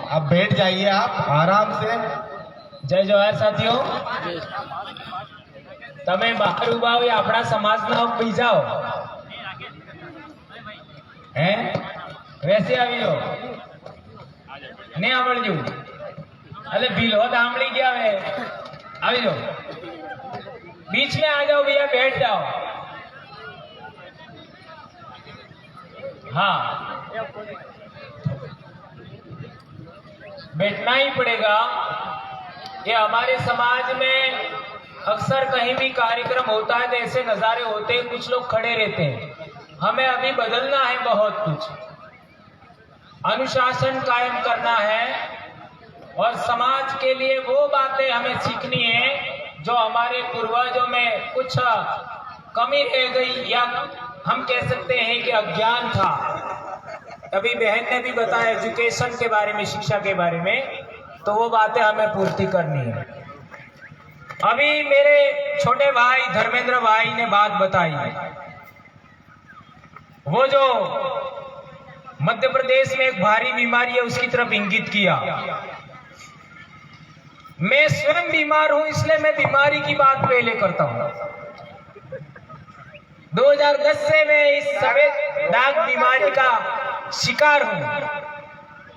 अब बैठ जाइए आप आराम से। जय जवाहर साथियों, તમે બહાર ઉભા હોય આપણા સમાજના બીજાઓ હે વૈસે આવી જાઓ ને આવડજો अरे भीलो दामड़ी क्या है આવી जाओ बीच में आ जाओ भैया, बैठ जाओ। हाँ, बैठना ही पड़ेगा। ये हमारे समाज में अक्सर कहीं भी कार्यक्रम होता है तो ऐसे नजारे होते हैं, कुछ लोग खड़े रहते हैं। हमें अभी बदलना है, बहुत कुछ अनुशासन कायम करना है और समाज के लिए वो बातें हमें सीखनी है जो हमारे पूर्वजों में कुछ कमी रह गई, या हम कह सकते हैं कि अज्ञान था। अभी बहन ने भी बताया एजुकेशन के बारे में, शिक्षा के बारे में, तो वो बातें हमें पूर्ति करनी है। अभी मेरे छोटे भाई धर्मेंद्र भाई ने बात बताई, वो जो मध्य प्रदेश में एक भारी बीमारी है उसकी तरफ इंगित किया। मैं स्वयं बीमार हूं, इसलिए मैं बीमारी की बात पहले करता हूं। 2010 से मैं इस सफेद दाग बीमारी का शिकार हूं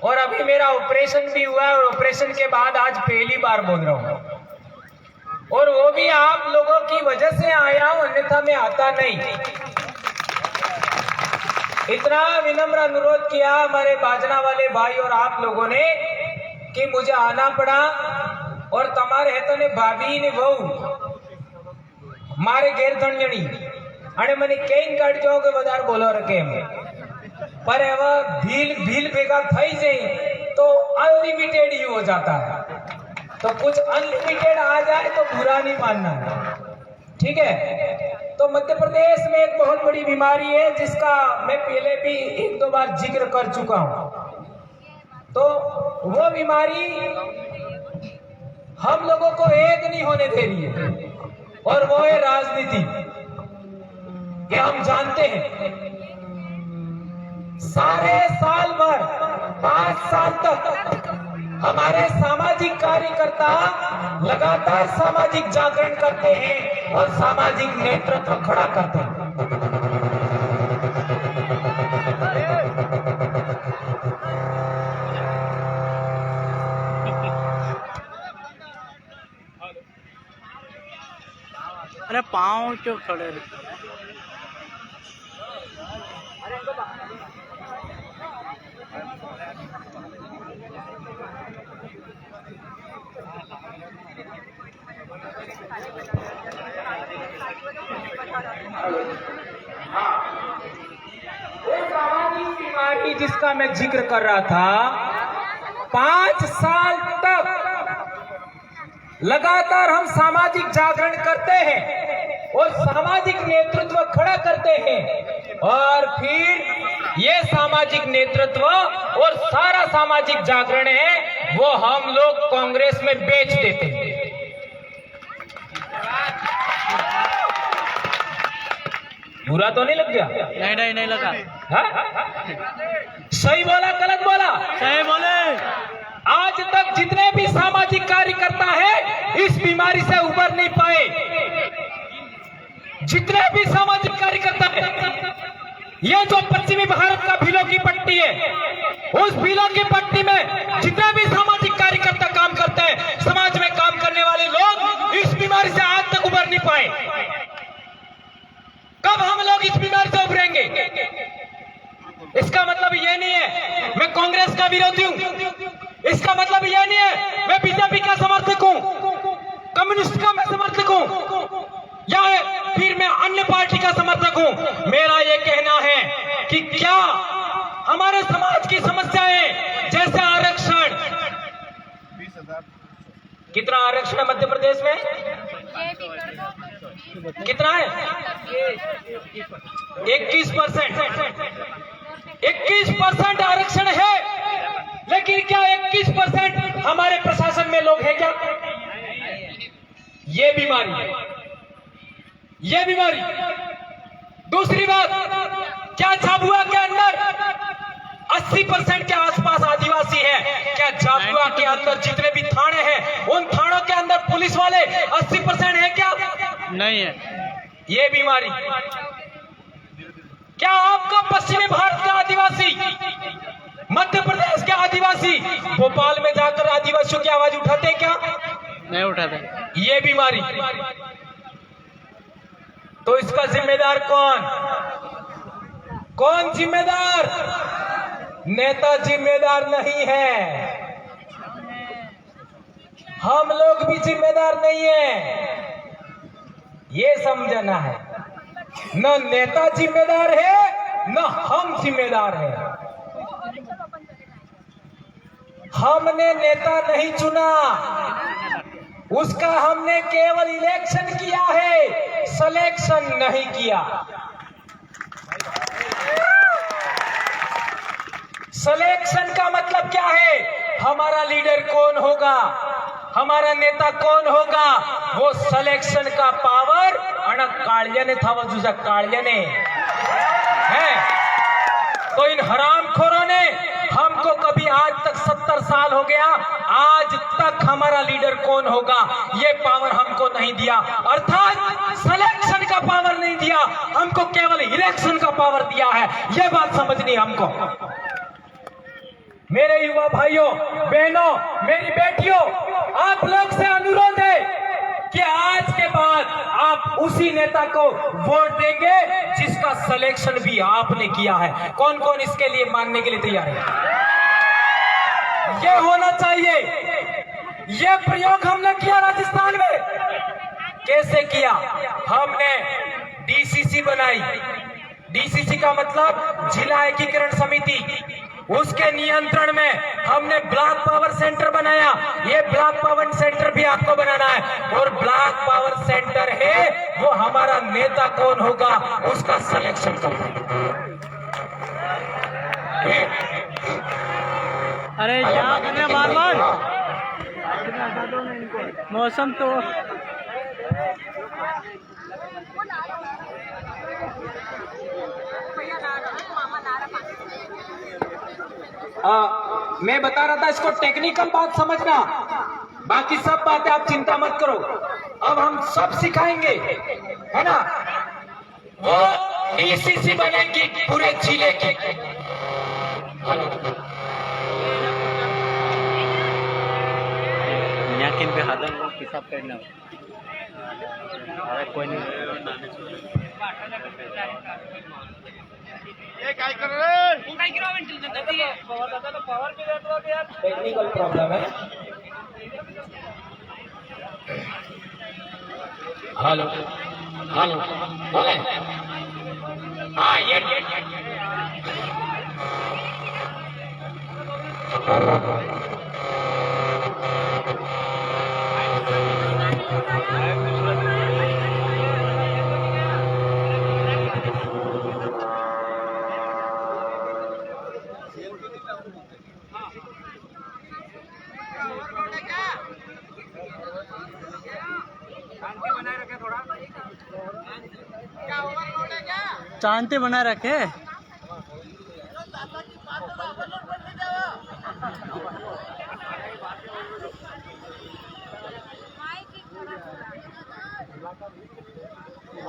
और अभी मेरा ऑपरेशन भी हुआ है और ऑपरेशन के बाद आज पहली बार बोल रहा हूं, और वो भी आप लोगों की वजह से आया हूं, अन्यथा मैं आता नहीं। इतना विनम्र अनुरोध किया हमारे बाजना वाले भाई और आप लोगों ने कि मुझे आना पड़ा, और तमारे हेतु ने भाभी ने बहू मारे घेर धणजणी અને મને કેઈન કાઢજો કે વધારે બોલો રકે એમ, पर एवा भील भील भेगा થઈ જાય तो अनलिमिटेड ही हो जाता है। तो कुछ अनलिमिटेड आ जाए तो बुरा नहीं मानना, ठीक है। तो मध्य प्रदेश में एक बहुत बड़ी बीमारी है जिसका मैं पहले भी 1-2 बार जिक्र कर चुका हूं। तो वो बीमारी हम लोगों को एक नहीं होने दे रही है, और वो है राजनीति। ये हम जानते हैं, सारे साल भर 5 साल तक हमारे सामाजिक कार्यकर्ता लगातार सामाजिक जागरण करते हैं और सामाजिक नेतृत्व खड़ा करते हैं। अरे पाँव क्यों खड़े रहते? सामाजिक बीमारी जिसका मैं जिक्र कर रहा था, 5 साल तक लगातार हम सामाजिक जागरण करते हैं और सामाजिक नेतृत्व खड़ा करते हैं, और फिर ये सामाजिक नेतृत्व और सारा सामाजिक जागरण है वो हम लोग कांग्रेस में बेच देते हैं। बुरा तो नहीं लग गया? नहीं लगा। हा? सही बोला गलत बोला? सही बोले। आज तक जितने भी सामाजिक कार्यकर्ता है इस बीमारी से उबर नहीं पाए। जितने भी सामाजिक कार्यकर्ता है, ये जो पश्चिमी भारत का भीलों की पट्टी है, उस भीलों की पट्टी में जितने भी सामाजिक कार्यकर्ता काम करते हैं, समाज में काम करने वाले लोग इस बीमारी से आज तक उबर नहीं पाए। कब हम लोग इस बीमारी से उभरेंगे? इसका मतलब ये नहीं है मैं कांग्रेस का विरोधी हूं, इसका मतलब यह नहीं है मैं बीजेपी का समर्थक हूं, कम्युनिस्ट का मैं समर्थक हूं, या फिर मैं अन्य पार्टी का समर्थक हूं। मेरा यह कहना है कि क्या हमारे समाज की समस्याएं जैसे आरक्षण, कितना आरक्षण है मध्य प्रदेश में? कितना है? 21% आरक्षण है, लेकिन क्या 21% हमारे प्रशासन में लोग हैं क्या? ये बीमारी है, ये बीमारी। दूसरी बात, क्या झाबुआ के अंदर 80% के आसपास आदिवासी हैं। क्या झाबुआ के अंदर जितने भी थाने हैं उन थानों के अंदर पुलिस वाले 80% है क्या? नहीं है। ये बीमारी। क्या आपका पश्चिमी भारत का आदिवासी, मध्य प्रदेश के आदिवासी भोपाल में जाकर आदिवासियों की आवाज उठाते क्या? नहीं उठाते। ये बीमारी। तो इसका जिम्मेदार कौन? कौन जिम्मेदार? नेता जिम्मेदार नहीं है, हम लोग भी जिम्मेदार नहीं है, ये समझना है। न नेता जिम्मेदार है न हम जिम्मेदार है। हमने नेता नहीं चुना, उसका हमने केवल इलेक्शन किया है, सिलेक्शन नहीं किया। सिलेक्शन का मतलब क्या है? हमारा लीडर कौन होगा, हमारा नेता कौन होगा, वो सिलेक्शन का पावर अणक कालियाने था, वो जुजा कालियाने है। तो इन हरामखोरों ने हमको कभी आज तक 70 साल हो गया, आज तक हमारा लीडर कौन होगा ये पावर हमको नहीं दिया, अर्थात सिलेक्शन का पावर नहीं दिया, हमको केवल इलेक्शन का पावर दिया है। ये बात समझनी हमको। मेरे युवा भाइयों बहनों, मेरी बेटियों, आप लोग से अनुरोध है कि आज के बाद आप उसी नेता को वोट देंगे जिसका सिलेक्शन भी आपने किया है। कौन कौन इसके लिए मानने के लिए तैयार है? यह होना चाहिए। यह प्रयोग हमने किया राजस्थान में। कैसे किया? हमने डीसीसी बनाई। डीसीसी का मतलब जिला एकीकरण समिति, उसके नियंत्रण में हमने ब्लॉक पावर सेंटर बनाया। ये ब्लॉक पावर सेंटर भी आपको बनाना है, और ब्लॉक पावर सेंटर है वो हमारा नेता कौन होगा उसका सिलेक्शन करना। अरे क्या कर रहे हैं बार बार? मौसम तो मैं बता रहा था, इसको टेक्निकल बात समझना, बाकी सब बातें आप चिंता मत करो। अब हम सब सिखाएंगे, है ना। वो डीसीसी बनेगी पूरे जिले की। यहाँ किन पे हाथ हिसाब करना। अरे कोई नहीं। टेक्निकल प्रॉब्लम है। हेलो हेलो बोले। हाँ ये शांति बनाए रखे।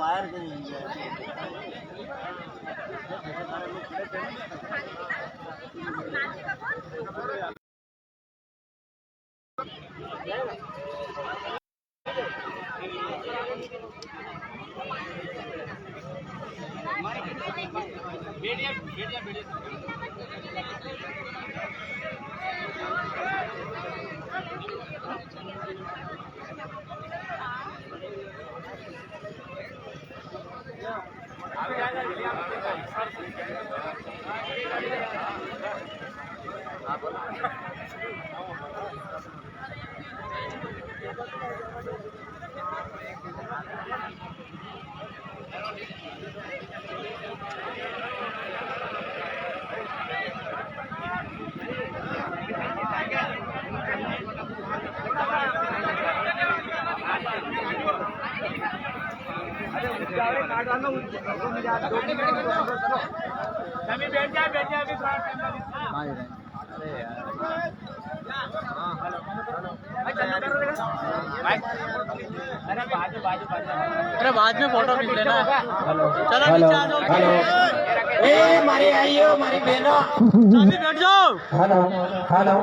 अरे अरे बाद में फोटो खींच लेना। चलो नीचे आ जाओ। ए मारी आइयो मारी बहनों, चाबी बैठ जाओ। हेलो हेलो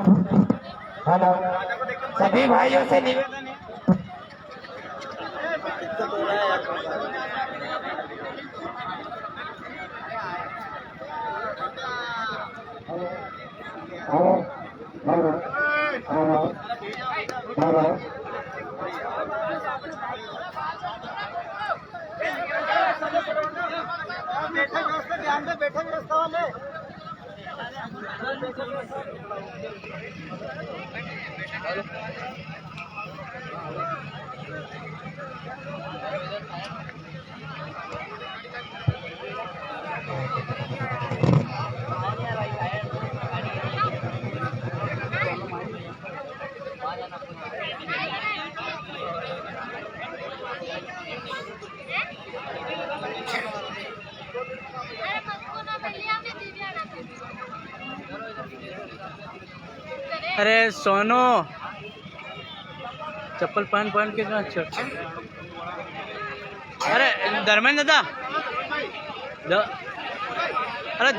हेलो, सभी भाइयों से निवेदन है। अरे सोनू, चप्पल पहन पहन के ना अच्छा। अरे धर्मेंद्र दादा, अरे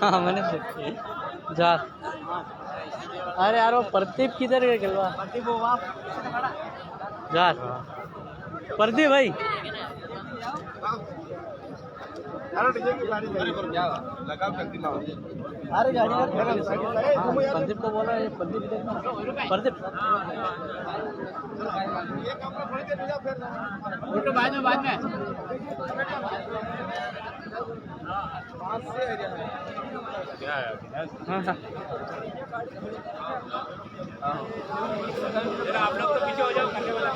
हाँ मैंने देखी जा। अरे यार वो प्रदीप किधर गया खिलवा? प्रदीप वो वहाँ जा। प्रदीप भाई अरे गाड़ी प्रदीप को बोला, प्रदीप देखना। प्रदीप फोटो बाद में आप लोग तो पीछे हो जाओ, करने वाला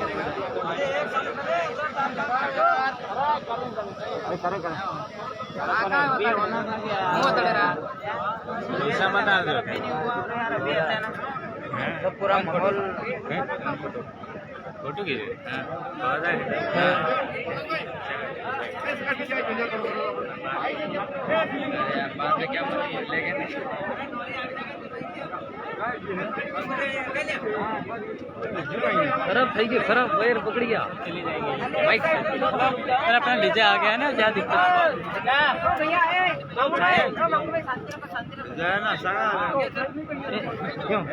करेगा। तो पूरा माहौल फोटो बाद में क्या खराब થઈ ગયું, खराब वायर पकड़ गया बाइक से। अरे अपना डीजे आ गया है ना, क्या दिक्कत है ना सारा क्यों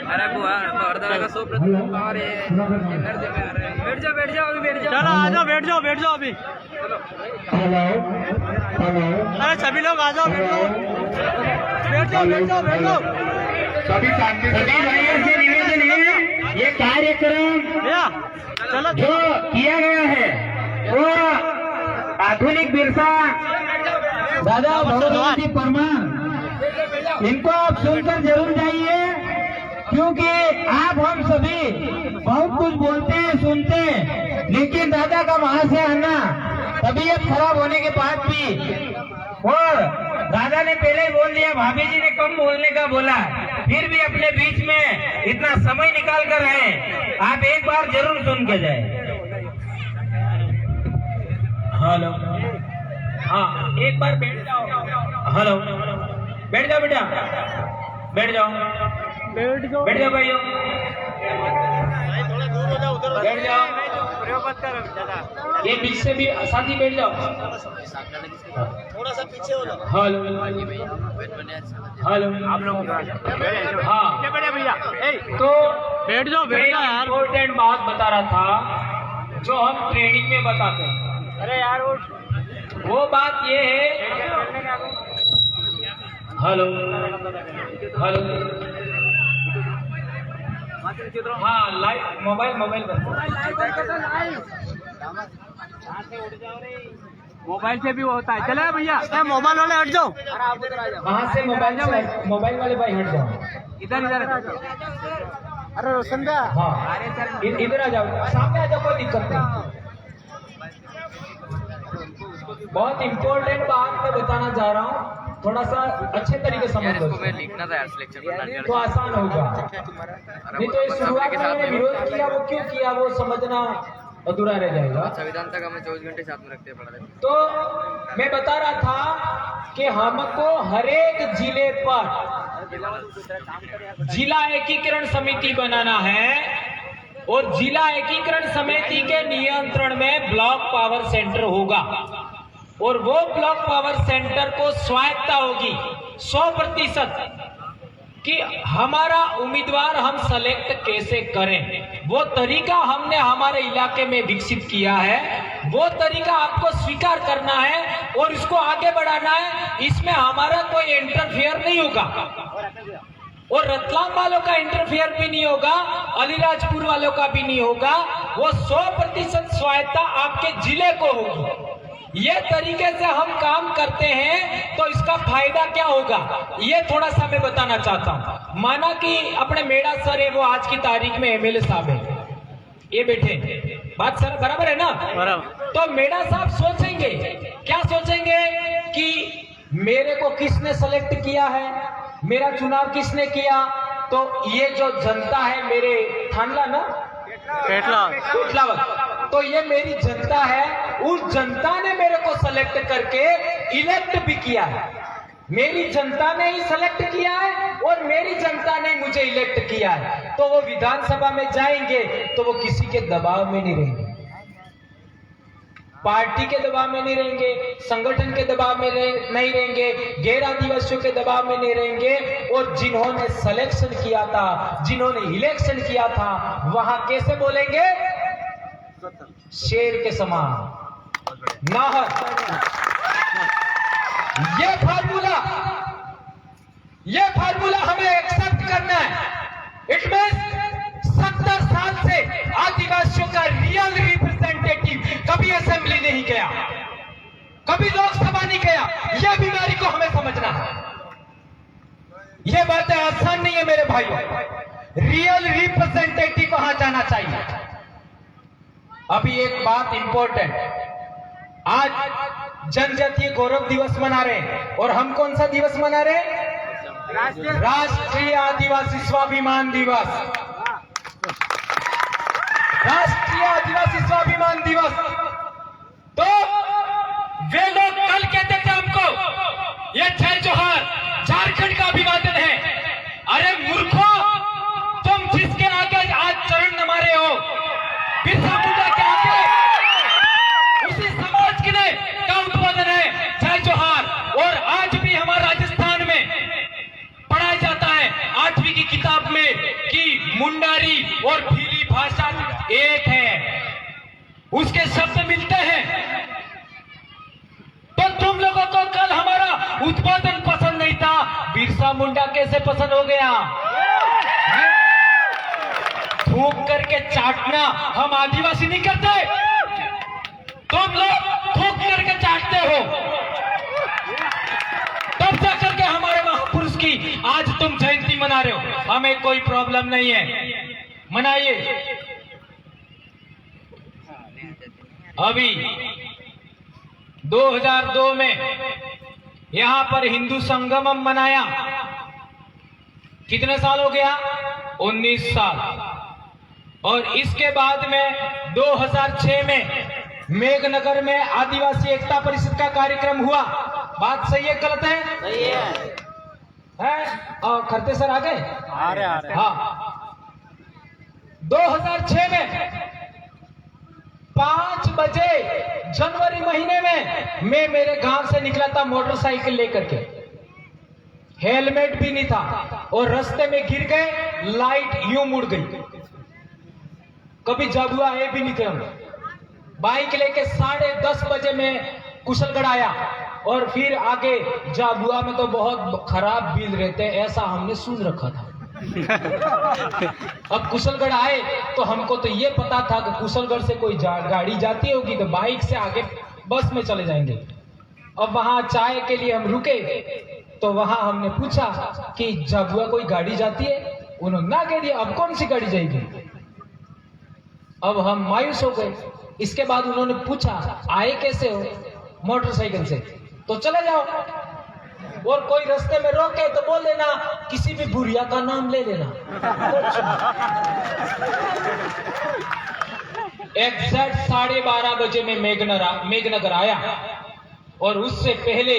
अरे बुआ अर्धा का 100% और बैठ जाओ बैठ जाओ अभी बैठ जाओ। चलो आ जाओ, बैठ जाओ अभी। अरे सभी लोग आ जाओ, बैठ जाओ। सभी शांति से निवेदन है, ये कार्यक्रम चलो जो किया गया है वो आधुनिक बिरसा दादा भगवान जी परमार, इनको आप सुनकर जरूर जाइए, क्योंकि आप हम सभी बहुत कुछ बोलते हैं सुनते हैं, लेकिन दादा का वहां से आना तबीयत खराब होने के बाद भी, और दादा ने पहले ही बोल दिया, भाभी जी ने कम बोलने का बोला, फिर भी अपने बीच में इतना समय निकाल कर आए, आप एक बार जरूर सुन के जाए। हेलो, हाँ एक बार बैठ जाओ। हेलो, बैठ जाओ बेटा, बैठ जाओ भाइयों, बैठ जाओ। ये बीच से भी साथी बैठ जाओ। हेलो हेलो आप लोग हाँ तो बैठ जाओ यार। इम्पोर्टेंट बात बता रहा था जो हम ट्रेनिंग में बताते हैं। अरे यार वो बात ये है। हेलो हेलो हाँ लाइव मोबाइल मोबाइल से भी होता है। चले भैया मोबाइल वाले हट जाओ। कहाँ से मोबाइल वाले भाई हट जाओ। इधर अरे रोशन भैया हाँ इधर आ जाओ, सामने आ जाओ, कोई दिक्कत नहीं। बहुत इम्पोर्टेंट बात मैं बताना जा रहा हूँ, थोड़ा सा अच्छे तरीके से समझ लो। लिखना था यार सिलेक्शन तो आसान होगा। नहीं तो इस शुरुआत में मैंने विरोध किया, वो क्यों किया वो समझना अधूरा रह जाएगा। संविधान तक हमें 24 घंटे साथ में रखते हैं पढ़ा। तो मैं बता रहा था कि हमको हरेक जिले पर जिला एकीकरण समिति बनाना है और जिला एकीकरण समिति के नियंत्रण में ब्लॉक पावर सेंटर होगा और वो ब्लॉक पावर सेंटर को स्वायत्ता होगी 100% कि हमारा उम्मीदवार हम सेलेक्ट कैसे करें। वो तरीका हमने हमारे इलाके में विकसित किया है, वो तरीका आपको स्वीकार करना है और इसको आगे बढ़ाना है। इसमें हमारा कोई इंटरफेयर नहीं होगा और रतलाम वालों का इंटरफेयर भी नहीं होगा, अलीराजपुर वालों का भी नहीं होगा। वो 100% स्वायत्ता आपके जिले को होगी। ये तरीके से हम काम करते हैं तो इसका फायदा क्या होगा ये थोड़ा सा मैं बताना चाहता हूं। माना कि अपने मेड़ा सर है, वो आज की तारीख में एमएलए साहब है, ये बैठे, बात सर बराबर है ना? बराबर। तो मेड़ा साहब सोचेंगे, क्या सोचेंगे कि मेरे को किसने सेलेक्ट किया है, मेरा चुनाव किसने किया। तो ये जो जनता है मेरे थानला ना पेटलावत, तो ये मेरी जनता है, उस जनता ने मेरे को सेलेक्ट करके इलेक्ट भी किया है। मेरी जनता ने ही सेलेक्ट किया है और मेरी जनता ने मुझे इलेक्ट किया है। तो वो विधानसभा में जाएंगे तो वो किसी के दबाव में नहीं रहेंगे, पार्टी के दबाव में नहीं रहेंगे, संगठन के दबाव में नहीं रहेंगे, गैर आदिवासियों के दबाव में नहीं रहेंगे। और जिन्होंने सिलेक्शन किया था, जिन्होंने इलेक्शन किया था, वहां कैसे बोलेंगे? शेर के समान नाहर। ये फार्मूला हमें एक्सेप्ट करना है। इट मींस 70 साल से आदिवासियों का रियल रिप्रेजेंटेटिव कभी असेंबली नहीं गया, कभी लोकसभा नहीं गया। यह बीमारी को हमें समझना है। यह बातें आसान नहीं है मेरे भाइयों। रियल रिप्रेजेंटेटिव वहां जाना चाहिए। अभी एक बात इंपॉर्टेंट, आज जनजातीय गौरव दिवस मना रहे हैं और हम कौन सा दिवस मना रहे हैं? राष्ट्रीय आदिवासी स्वाभिमान दिवस। राष्ट्रीय आदिवासी स्वाभिमान दिवस। तो वे लोग कल कहते थे हमको ये जय जोहार झारखंड का अभिवादन है। अरे मूर्खों, तुम जिसके आगे आज चरण नमा रहे हो, बिरसा मुंडा के आगे, उसी समाज के का उत्पादन है जय जोहार। और आज भी हमारे राजस्थान में पढ़ाया जाता है 8वीं की किताब में कि मुंडारी और भीली भाषा एक है, उसके शब्द मिलते हैं। तो तुम लोगों को कल हमारा उत्पादन पसंद नहीं था, बिरसा मुंडा कैसे पसंद हो गया? थूक करके चाटना हम आदिवासी नहीं करते, तुम लोग थूक करके चाटते हो। तब जाकर के हमारे महापुरुष की आज तुम जयंती मना रहे हो। हमें कोई प्रॉब्लम नहीं है, मनाइए। अभी 2002 में यहां पर हिंदू संगमम मनाया। कितने साल हो गया? 19 साल। और इसके बाद में 2006 में मेघनगर में आदिवासी एकता परिषद का कार्यक्रम हुआ। बात सही है गलत है? सही है। और खरते सर आ गए? आ रहे। हाँ, 2006 में 5 बजे जनवरी महीने में मैं मेरे गांव से निकला था मोटरसाइकिल लेकर के, हेलमेट भी नहीं था और रास्ते में गिर गए, लाइट यूं मुड़ गई। कभी जाबुआ आए भी नहीं थे हम। बाइक लेके 10:30 बजे में कुशलगढ़ आया और फिर आगे जाबुआ में तो बहुत खराब बिल रहते हैं, ऐसा हमने सुन रखा था। अब कुशलगढ़ आए तो हमको तो ये पता था कि कुशलगढ़ से कोई गाड़ी जाती होगी तो बाइक से आगे बस में चले जाएंगे। अब वहां चाय के लिए हम रुके तो वहां हमने पूछा कि जाबुआ कोई गाड़ी जाती है? उन्होंने ना कह दिया। अब कौन सी गाड़ी जाएगी? अब हम मायूस हो गए। इसके बाद उन्होंने पूछा आए कैसे हो? मोटरसाइकिल से। तो चले जाओ, और कोई रास्ते में रोके तो बोल देना किसी भी बुढ़िया का नाम ले लेना। एग्जैक्ट 12:30 बजे में मेघनगर आया और उससे पहले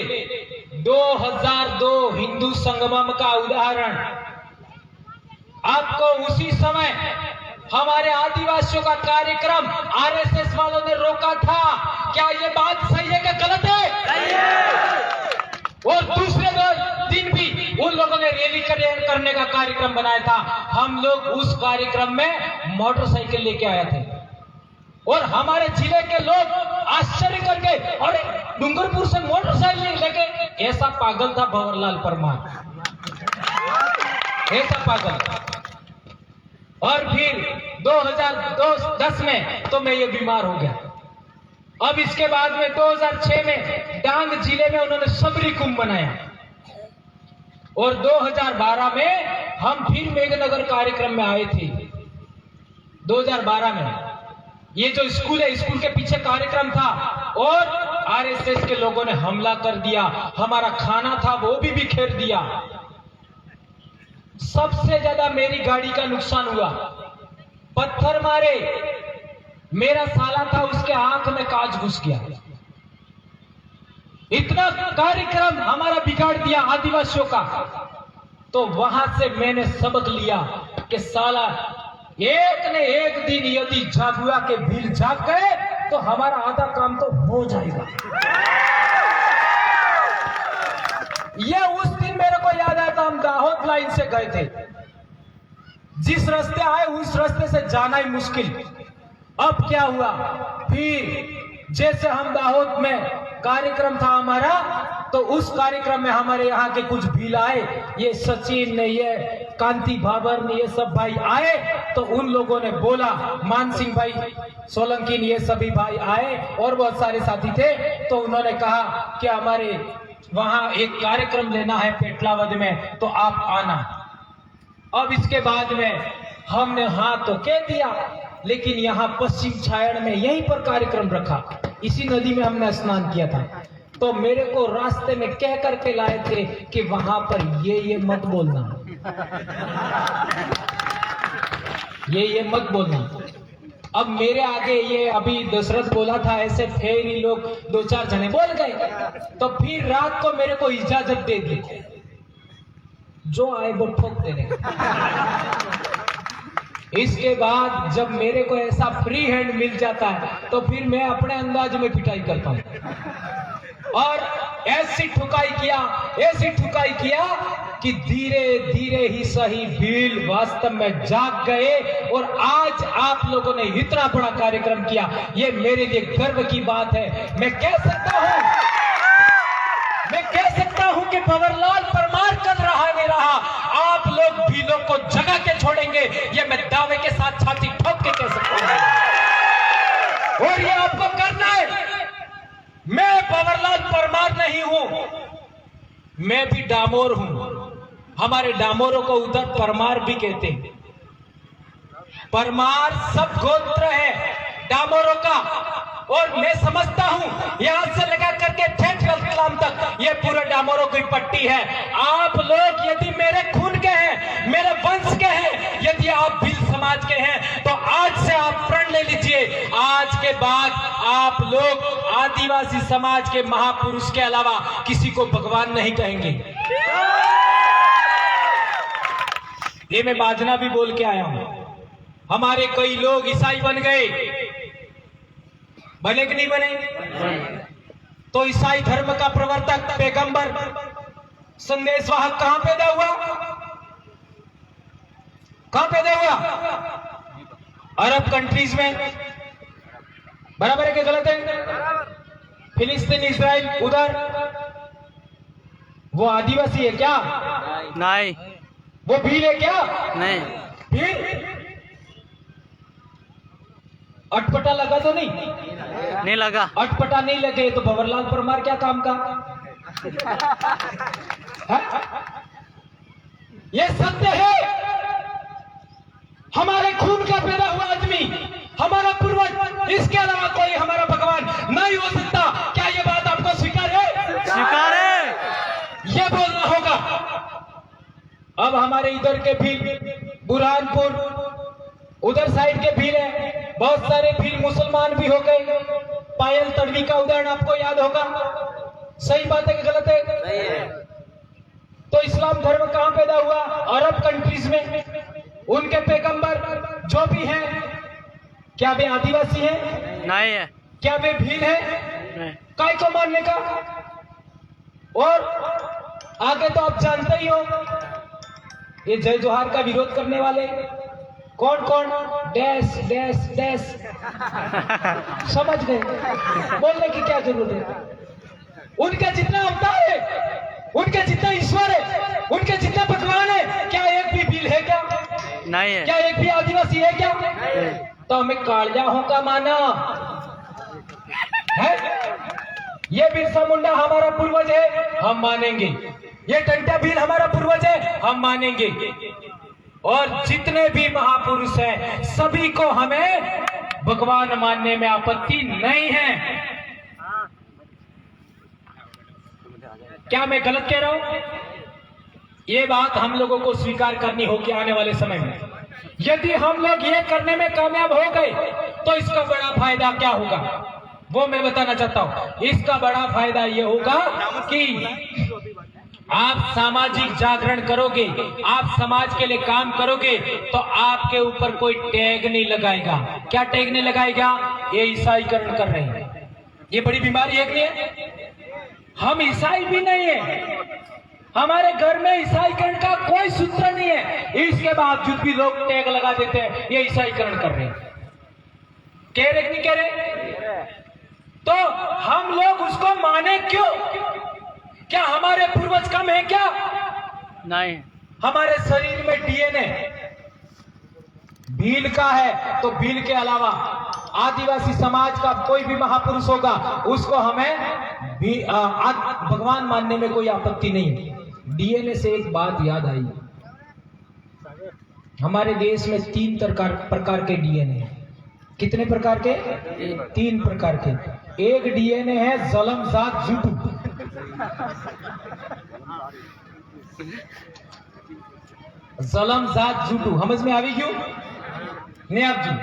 2002 हिंदू संगमम का उदाहरण आपको उसी समय हमारे आदिवासियों का कार्यक्रम आरएसएस वालों ने रोका था। क्या ये बात सही है कि गलत है? सही है। और दूसरे दिन भी उन लोगों ने रैली करने का कार्यक्रम बनाया था। हम लोग उस कार्यक्रम में मोटरसाइकिल लेके आए थे और हमारे जिले के लोग आश्चर्य कर गए, अरे डूंगरपुर से मोटरसाइकिल लेके। ऐसा पागल था भंवरलाल परमार, ऐसा पागल। और फिर 2010 में तो मैं ये बीमार हो गया। अब इसके बाद में 2006 में डांग जिले में उन्होंने सबरी कुंभ बनाया और 2012 में हम फिर मेघनगर कार्यक्रम में आए थे। 2012 में ये जो स्कूल है, स्कूल के पीछे कार्यक्रम था और आरएसएस के लोगों ने हमला कर दिया। हमारा खाना था वो भी बिखेर दिया। सबसे ज्यादा मेरी गाड़ी का नुकसान हुआ, पत्थर मारे। मेरा साला था, उसके आंख में कांच घुस गया। इतना कार्यक्रम हमारा बिगाड़ दिया आदिवासियों का। तो वहां से मैंने सबक लिया कि साला एक ने एक दिन यदि जाबुआ के भील जाग गए तो हमारा आधा काम तो हो जाएगा। ये उस दिन मेरे को याद आया था, हम दाहोद लाइन से गए थे। जिस रास्ते आए उस रास्ते से जाना ही मुश्किल। अब क्या हुआ, फिर जैसे हम दाहोद में कार्यक्रम था हमारा, तो उस कार्यक्रम में हमारे यहाँ के कुछ भील आए, ये सचिन ने, ये कांति भाबर ने, ये सब भाई आए। तो उन लोगों ने बोला, मान सिंह भाई सोलंकी ने, ये सभी भाई आए और बहुत सारे साथी थे। तो उन्होंने कहा कि हमारे वहां एक कार्यक्रम लेना है पेटलावद में, तो आप आना। अब इसके बाद में हमने हाँ तो कह दिया, लेकिन यहाँ पश्चिम छायड़ में यहीं पर कार्यक्रम रखा। इसी नदी में हमने स्नान किया था। तो मेरे को रास्ते में कह करके लाए थे कि वहां पर ये मत बोलना, ये मत बोलना। अब मेरे आगे ये अभी दशरथ बोला था ऐसे, फिर ही लोग 2-4 जने बोल गए। तो फिर रात को मेरे को इजाजत दे दी, जो आए वो ठोक देने। इसके बाद जब मेरे को ऐसा फ्री हैंड मिल जाता है तो फिर मैं अपने अंदाज में पिटाई करता हूं। और ऐसी ठुकाई किया कि धीरे धीरे ही सही भील वास्तव में जाग गए। और आज आप लोगों ने इतना बड़ा कार्यक्रम किया, ये मेरे लिए गर्व की बात है। मैं कह सकता हूं कि भंवरलाल परमार कर रहा है मेरा, आप लोग भीलों को जगा के छोड़ेंगे, ये मैं दावे के साथ छाती ठोक के कह सकता हूं। और ये आपको करना है। मैं भंवरलाल परमार नहीं हूं, मैं भी डामोर हूं। हमारे डामोरों को उधर परमार भी कहते हैं। परमार सब गोत्र है डामोरों का। और मैं समझता हूं यहां से लगा करके ठेठ कलाम तक ये पूरे डामोरों की पट्टी है। आप लोग यदि मेरे खून के हैं, मेरे वंश के हैं, यदि आप भील समाज के हैं, तो आज से आप प्रण ले लीजिए, आज के बाद आप लोग आदिवासी समाज के महापुरुष के अलावा किसी को भगवान नहीं कहेंगे। ये मैं बाजना भी बोल के आया हूं। हमारे कई लोग ईसाई बन गए, बने कि नहीं बने? तो ईसाई धर्म का प्रवर्तक, पैगंबर, संदेशवाहक कहां पैदा हुआ? कहां पैदा हुआ? अरब कंट्रीज में। बराबर है कि गलत है? फिलिस्तीन, इजराइल, उधर वो आदिवासी है क्या? नहीं वो भील है क्या? नहीं भील? अटपटा लगा तो नहीं? नहीं लगा। अटपटा नहीं लगे तो भंवरलाल परमार क्या काम का? है? ये सत्य है। हमारे खून का पैदा हुआ आदमी, हमारा पूर्वज, इसके अलावा कोई हमारा भगवान नहीं हो सकता। क्या ये बात आपको स्वीकार है? स्वीकार है। ये बोलना होगा। अब हमारे इधर के भील, बुरहानपुर, उधर साइड के भील है, बहुत सारे भील मुसलमान भी हो गए। पायल तड़वी का उदाहरण आपको याद होगा। सही बात है कि गलत है? सही है। तो इस्लाम धर्म कहां पैदा हुआ? अरब कंट्रीज में। उनके पैगंबर जो भी हैं, क्या वे आदिवासी हैं? नहीं है। क्या वे भील हैं? नहीं। काय को मानने का? और आगे तो आप जानते ही हो, ये जय जोहार का विरोध करने वाले कौन कौन? Dash dash dash. समझ गए? बोलने की क्या जरूरत है? उनका जितना अवतार है, उनके जितना ईश्वर है, उनके जितना भगवान है, क्या एक भी भील है क्या? नहीं है। क्या एक भी आदिवासी है क्या? तो हमें कालियाहों का माना है। ये बिरसा मुंडा हमारा पूर्वज है, हम मानेंगे। ये टंटा भील हमारा पूर्वज है, हम मानेंगे। और जितने भी महापुरुष हैं, सभी को हमें भगवान मानने में आपत्ति नहीं है। क्या मैं गलत कह रहा हूं? ये बात हम लोगों को स्वीकार करनी होगी आने वाले समय में। यदि हम लोग ये करने में कामयाब हो गए तो इसका बड़ा फायदा क्या होगा वो मैं बताना चाहता हूं। इसका बड़ा फायदा ये होगा कि आप सामाजिक जागरण करोगे, आप समाज के लिए काम करोगे, तो आपके ऊपर कोई टैग नहीं लगाएगा। क्या टैग नहीं लगाएगा? ये ईसाईकरण कर रहे हैं। ये बड़ी बीमारी है कि नहीं है? हम ईसाई भी नहीं है, हमारे घर में ईसाईकरण का कोई सूत्र नहीं है, इसके बावजूद भी लोग टैग लगा देते हैं ये ईसाईकरण कर रहे हैं। कह रहे कि नहीं कह रहे? तो हम लोग उसको माने क्यों? क्या हमारे पूर्वज कम है क्या? नहीं। हमारे शरीर में डीएनए भील का है, तो भील के अलावा आदिवासी समाज का कोई भी महापुरुष होगा, उसको हमें भी भगवान मानने में कोई आपत्ति नहीं है। डीएनए से एक बात याद आई, हमारे देश में 3 प्रकार के डीएनए हैं। कितने प्रकार के? 3 प्रकार के। एक डीएनए है जलमजात जुटू। जलमजात जुटू समझ में આવી ગયું ને? આપજો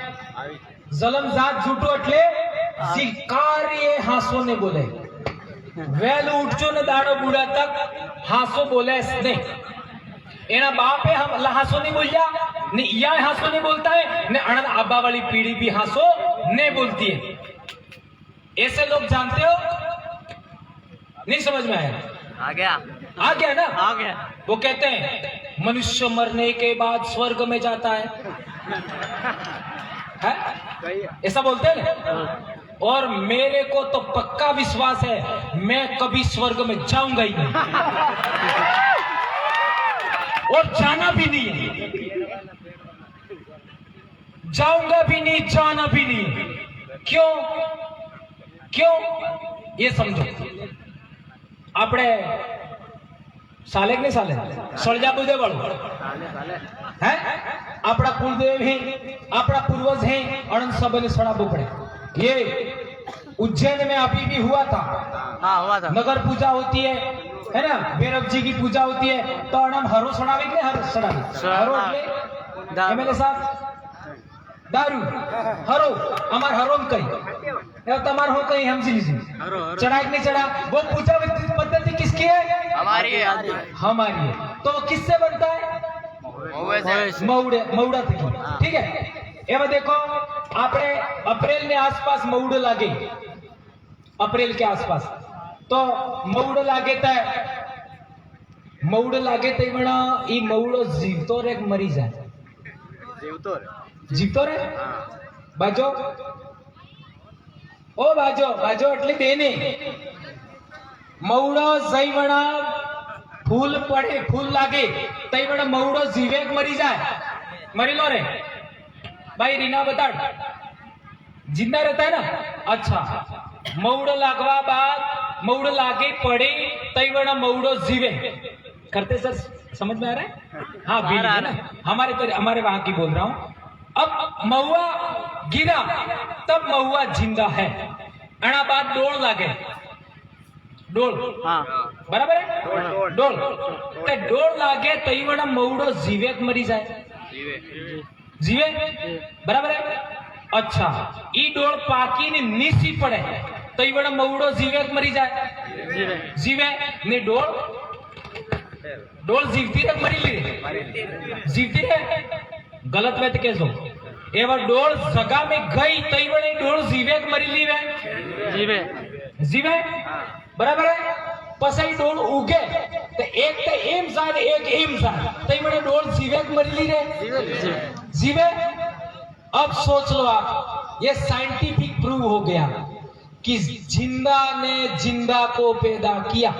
જલમજાત જૂઠું એટલે શિકારીએ હાસો ને બોલે, વહેલું ઉઠજો ને દાડો બુડા તક હાસો બોલે ને। એના બાપે हम हासो नहीं बोलिया ने, या हासो नहीं बोलता है ने, अनद आबा वाली पीढ़ी भी हासो नहीं बोलती है। ऐसे लोग जानते हो? नहीं समझ में आया? आ गया। आ गया ना? आ गया। वो कहते हैं मनुष्य मरने के बाद स्वर्ग में जाता है, ऐसा बोलते हैं ना? और मेरे को तो पक्का विश्वास है मैं कभी स्वर्ग में जाऊंगा ही नहीं और जाना भी नहीं है, जाऊंगा भी नहीं, जाना भी नहीं। क्यों? क्यों? ये समझो। આપણે સાલે કે નહીં સાલે? સળજા બુદે વાળું હે? આપણા કુલદેવ હે, આપણા પૂર્વज हैं, अनंत सबने सड़ाबू पड़े। ये उज्जैन में अभी भी हुआ था। हाँ हुआ था। नगर पूजा होती है ना? भैरव जी की पूजा होती है, तो अणम हरो सड़ावे के हर सड़ावे हरो એટલે એમએલએ સાહેબ दारू हरो हमार हरो में कही तमार हो कहीं हम समझी चढ़ा नहीं चढ़ा। वो पूजा पद्धति किसकी है? हमारी है। हमारी है। तो किससे बनता है? मऊड़ा की। ठीक है। एवं देखो આપણે અપ્રિલ ને આસપાસ મવડો લાગે, અપ્રિલ કે આસપાસ તો મવડો લાગે તો ઈ મવડો જીવતો રે કે મરી જાય? જીવતો રે. બાજો ઓ બાજો એટલે બેને મવડો જઈવણા ફૂલ પડે, ફૂલ લાગે તઈવણા મવડો જીવે કે મરી જાય? मरी लो रे भाई रीना बता, जिंदा रहता है ना? अच्छा, मऊड़ो लागवा बाद मऊड़ो लागे पड़े तईवड़ा मऊड़ो जीवे करते सर, समझ में आ रहा है? हाँ बिल्कुल ना, हमारे वहां की बोल रहा हूं. अब महुआ गिरा तब महुआ जिंदा है, अना बाद डोल लागे, डोल बराबर है, डोल लागे तईवड़ा मऊड़ो जीवे मरी जाए? जीवे बराबर है. अच्छा, ई डोल पाकी ने नीसी पड़े तो ये मऊड़ो जीवे मरी जाए? जीवे ने डोल जीवती रे मरी ली? जीवती रे. गलत बात कैसो? एवं डोल जगह में गई तो ये डोल जीवे मरी ली वे? जीवे बराबर है. पसई डोल उगे तो एक तो एम साथ एक एम साथ तो ये डोल जीवे मरी ली रे? जीवे. अब सोच लो आप, ये साइंटिफिक प्रूव हो गया कि जिंदा ने जिंदा को पैदा किया.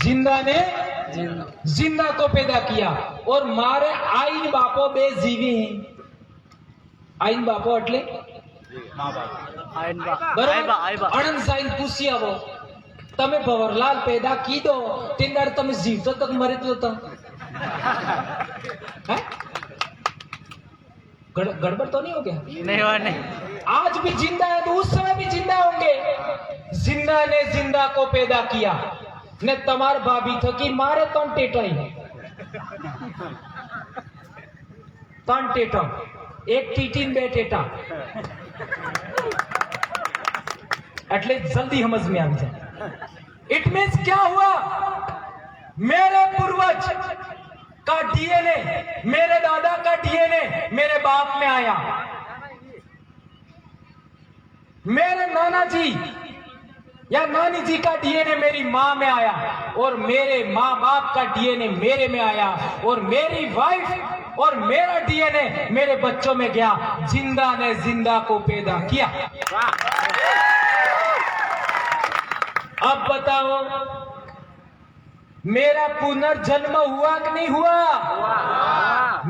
जिंदा ने जिंदा को पैदा किया. और मारे आइन बापो बे जीवी हैं. आइन बापो એટલે अनंत साइन पूछी आवो તમે ભવરલાલ પેદા કીધો તેંદાર તમે જીવતો તક મરે તો गड़बड़ तो नहीं हो गया? नहीं. आज भी जिंदा है तो उस समय भी जिंदा होंगे. जिंदा ने जिंदा को पैदा किया ने तमार भाभी थकी मारे तन टेटाई, तन टेटा, एक टीटीन बे टेटा. એટલે जल्दी समझ में आ जाए. इट मीन्स क्या हुआ? मेरे पूर्वज का डीएनए, मेरे दादा का डीएनए मेरे बाप में आया, मेरे नाना जी या नानी जी का डीएनए मेरी माँ में आया, और मेरे माँ बाप का डीएनए मेरे में आया, और मेरी वाइफ और मेरा डीएनए मेरे बच्चों में गया. जिंदा ने जिंदा को पैदा किया. अब बताओ, मेरा पुनर्जन्म हुआ कि नहीं हुआ?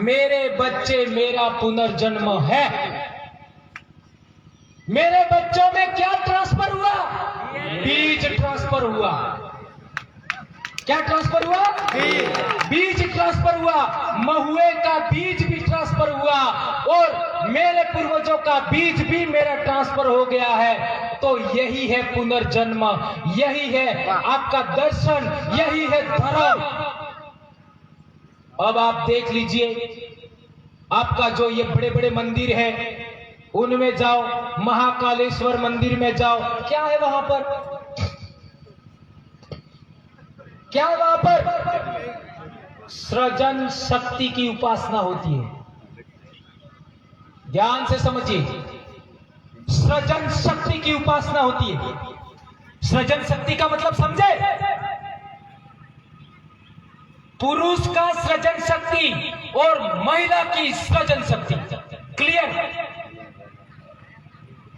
मेरे बच्चे मेरा पुनर्जन्म है. मेरे बच्चों में क्या ट्रांसफर हुआ? बीज ट्रांसफर हुआ. क्या ट्रांसफर हुआ? बीज ट्रांसफर हुआ. महुए का बीज भी ट्रांसफर हुआ, और मेरे पूर्वजों का बीज भी मेरा ट्रांसफर हो गया है. तो यही है पुनर्जन्म, यही है आपका दर्शन, यही है धर्म. अब आप देख लीजिए, आपका जो ये बड़े बड़े मंदिर है उनमें जाओ, महाकालेश्वर मंदिर में जाओ, क्या है वहां पर? क्या है वहां पर? सृजन शक्ति की उपासना होती है. ध्यान से समझिए, सृजन शक्ति की उपासना होती है. सृजन शक्ति का मतलब समझे? पुरुष का सृजन शक्ति और महिला की सृजन शक्ति. क्लियर?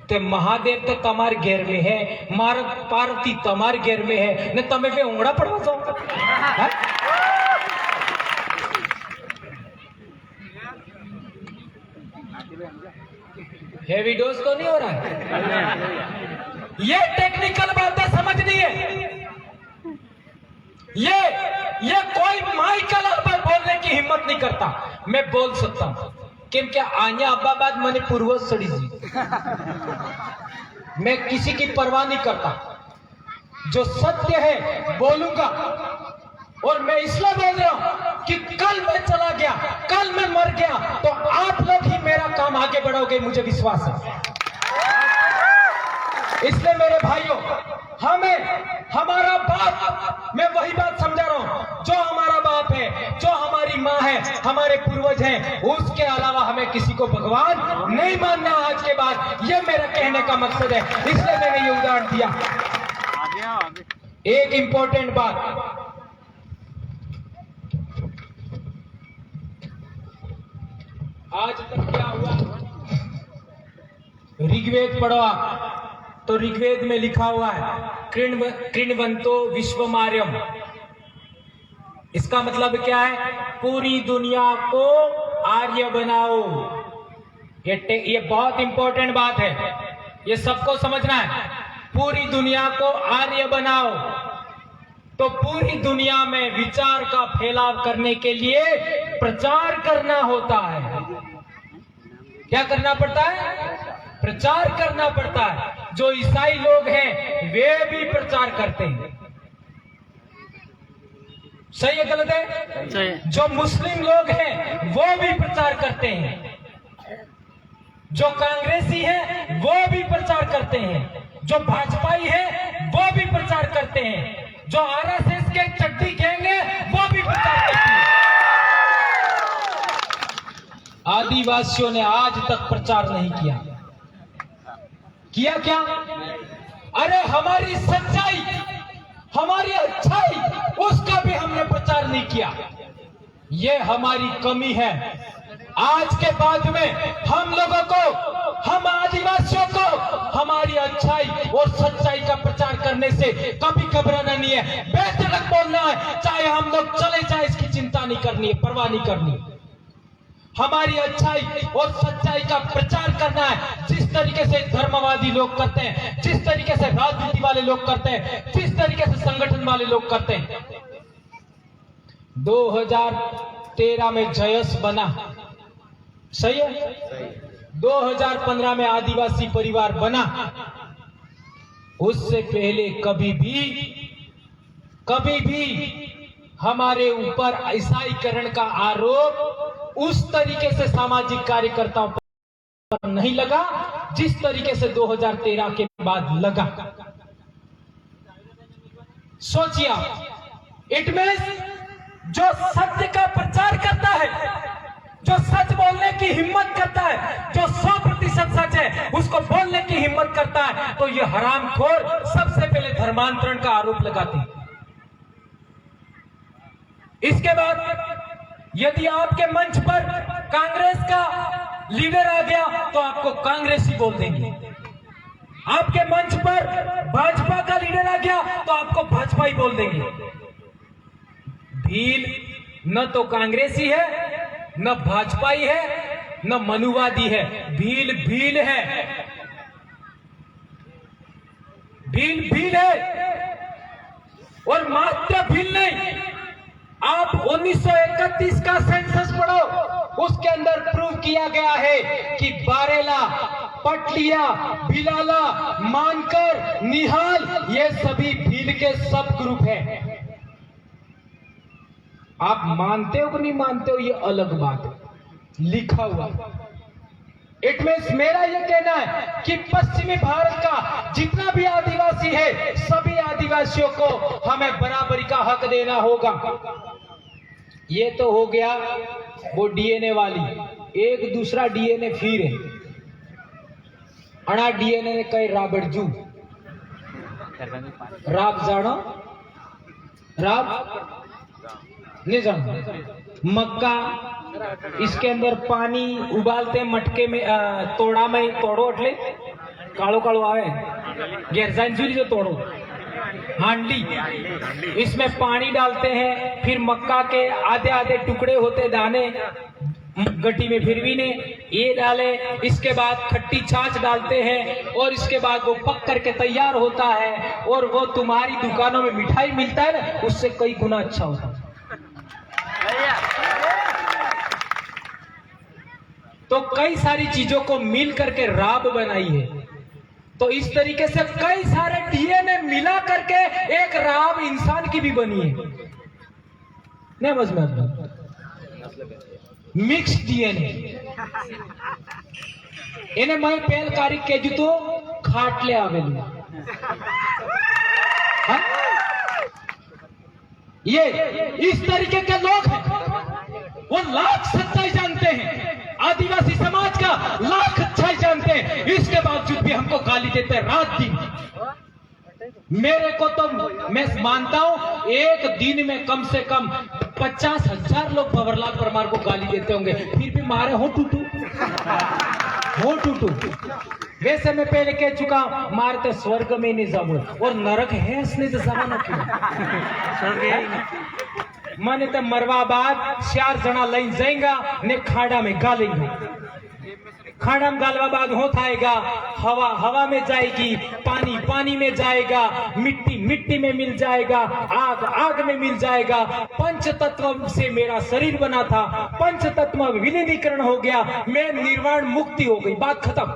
ते महादेव तो तमार घेर में है, मार पार्वती तमार घेर में है ने तमे पे उंगड़ा पड़वा जाओ. हेवी डोज तो नहीं हो रहा है? ये टेक्निकल बातें समझनी है. ये कोई माइकल पर बोलने की हिम्मत नहीं करता. मैं बोल सकता हूं केम क्या आन्या अब्बा बाद मैंने पूर्वज सड़ी जी. मैं किसी की परवाह नहीं करता. जो सत्य है बोलूंगा. और मैं इसलिए बोल रहा हूं कि कल मैं चला गया, कल मैं मर गया, तो आप लोग ही मेरा काम आगे बढ़ाओगे, मुझे विश्वास है. इसलिए मेरे भाइयों, हमें हमारा बाप, मैं वही बात समझा रहा हूं, जो हमारा बाप है, जो हमारी माँ है, हमारी हमारे पूर्वज हैं, उसके अलावा हमें किसी को भगवान नहीं मानना आज के बाद। ये मेरा कहने का मकसद है, इसलिए मैंने ये उदाहरण दिया। एक इंपॉर्टेंट बात, आज तक क्या हुआ, ऋग्वेद पढ़ो आप, तो ऋग्वेद में लिखा हुआ है कृण्वन्तो विश्वमार्यम। इसका मतलब क्या है? पूरी दुनिया को आर्य बनाओ। ये बहुत इंपॉर्टेंट बात है, ये सबको समझना है। पूरी दुनिया को आर्य बनाओ। तो पूरी दुनिया में विचार का फैलाव करने के लिए प्रचार करना होता है। क्या करना पड़ता है? प्रचार करना पड़ता है। जो ईसाई लोग हैं वे भी प्रचार करते हैं। सही है गलत है? सही। जो मुस्लिम लोग हैं वो भी प्रचार करते हैं। जो कांग्रेसी है वो भी प्रचार करते हैं। जो भाजपाई है वो भी प्रचार करते हैं। जो आरएसएस के चड्डी गैंग है वो भी प्रचार करते हैं। आदिवासियों ने आज तक प्रचार नहीं किया। किया क्या? अरे हमारी सच्चाई, हमारी अच्छाई, उसका भी हमने प्रचार नहीं किया। ये हमारी कमी है। आज के बाद में हम लोगों को, हम आदिवासियों को हमारी अच्छाई और सच्चाई का प्रचार करने से कभी घबराना नहीं है। बेधड़क बोलना है, चाहे हम लोग चले जाए, इसकी चिंता नहीं करनी है, परवाह नहीं करनी है। हमारी अच्छाई और सच्चाई का प्रचार करना है, जिस तरीके से धर्मवादी लोग करते हैं, जिस तरीके से राजनीति वाले लोग करते हैं, जिस तरीके से संगठन वाले लोग करते हैं। 2013 में जयस बना, सही है? 2015 में आदिवासी परिवार बना। उससे पहले कभी भी हमारे ऊपर ईसाईकरण का आरोप उस तरीके से सामाजिक कार्यकर्ताओं पर नहीं लगा जिस तरीके से 2013 के बाद लगा। सोचिए, इट मींस जो सत्य का प्रचार करता है, जो सच बोलने की हिम्मत करता है, जो 100% सच है उसको बोलने की हिम्मत करता है, तो ये हरामखोर सबसे पहले धर्मांतरण का आरोप लगाते हैं। इसके बाद यदि आपके मंच पर कांग्रेस का लीडर आ गया तो आपको कांग्रेसी बोल देंगे। आपके मंच पर भाजपा का लीडर आ गया तो आपको भाजपाई बोल देंगे। भील न तो कांग्रेसी है, न भाजपाई है, न मनुवादी है। भील भील है, भील है। और मात्र भील नहीं, आप 1931 का सेंसस पढ़ो, उसके अंदर प्रूव किया गया है कि बारेला, पटलिया, भिलाला, मानकर, निहाल, ये सभी भील के सब ग्रुप हैं। आप मानते हो कि नहीं मानते हो ये अलग बात है, लिखा हुआ। इट मीन्स मेरा यह कहना है कि पश्चिमी भारत का जितना भी आदिवासी है, सभी आदिवासियों को हमें बराबरी का हक देना होगा। ये तो हो गया वो डीएनए वाली। एक दूसरा डीएनए फिर है, अणा डीएनए ने कई राबड़जू राब जानो, राब नहीं जानो, मक्का, इसके अंदर पानी उबालते मटके में, तोड़ा में तोड़ो એટલે कालो कालो आवे, गैरजाइन जुरी जो तोड़ो, हांडी, इसमें पानी डालते हैं, फिर मक्का के आधे आधे टुकड़े होते दाने गट्टी में फिरवीने ये डाले, इसके बाद खट्टी छाछ डालते हैं और इसके बाद वो पक करके तैयार होता है और वो तुम्हारी दुकानों में मिठाई मिलता है ना, उससे कई गुना अच्छा होता है। तो कई सारी चीजों को मिल करके राब बनाई है। तो इस तरीके से कई सारे डीएनए मिला करके एक राब इंसान की भी बनी है। नहीं समझ में आता? मिक्स डीएनए એને मैं पहल तारीख के जो तो खाटले आवेलू। ये इस तरीके के लोग हैं। वो लाख सच्चाई जानते हैं, आदिवासी समाज का लाख अच्छाई जानते हैं, इसके बावजूद भी हमको गाली देते हैं रात दिन। मेरे को तो मैं मानता हूं एक दिन में कम से कम 50,000 लोग भंवरलाल परमार को गाली देते होंगे, फिर भी मारे हो टूटू हो टूटू। वैसे मैं पहले कह चुका, मारते स्वर्ग में नहीं जाऊंगा, और नरक है इसने तो जमाना क्यों मैंने तो मरवा बाद 4 जना लाइन जाएगा ने खाड़ा में गालेंगे, खाड़ा में गालवा बाद होता आएगा, हवा हवा में जाएगी, पानी पानी में जाएगा, मिट्टी मिट्टी में मिल जाएगा, आग आग में मिल जाएगा। पंच तत्व से मेरा शरीर बना था, पंच तत्व विलीनीकरण हो गया, मैं निर्वाण मुक्ति हो गई, बात खत्म।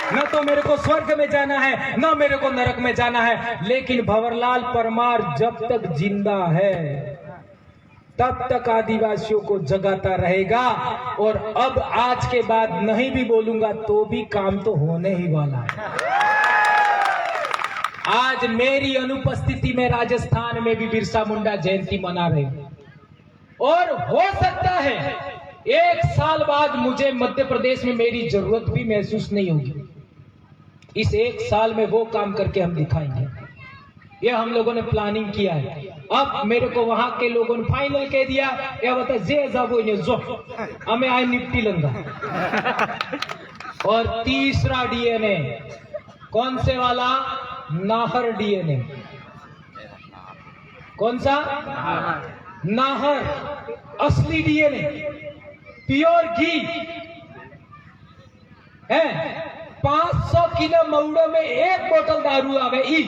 न तो मेरे को स्वर्ग में जाना है, न मेरे को नरक में जाना है। लेकिन भंवरलाल परमार जब तक जिंदा है तब तक आदिवासियों को जगाता रहेगा, और अब आज के बाद नहीं भी बोलूंगा तो भी काम तो होने ही वाला है। आज मेरी अनुपस्थिति में राजस्थान में भी बिरसा मुंडा जयंती मना रहे हैं, और हो सकता है 1 साल बाद मुझे मध्य प्रदेश में मेरी जरूरत भी महसूस नहीं होगी। इस 1 साल में वो काम करके हम दिखाएंगे, ये हम लोगों ने प्लानिंग किया है। अब मेरे को वहां के लोगों ने फाइनल कह दिया, ये बता जे जाबो ने जो हमें आई निपटी लंगा। और तीसरा डीएनए कौन से वाला? नाहर डीएनए। कौन सा? नाहर असली डीएनए, प्योर घी है। 500 किलो मऊड़ो में 1 बोतल दारू आवे ई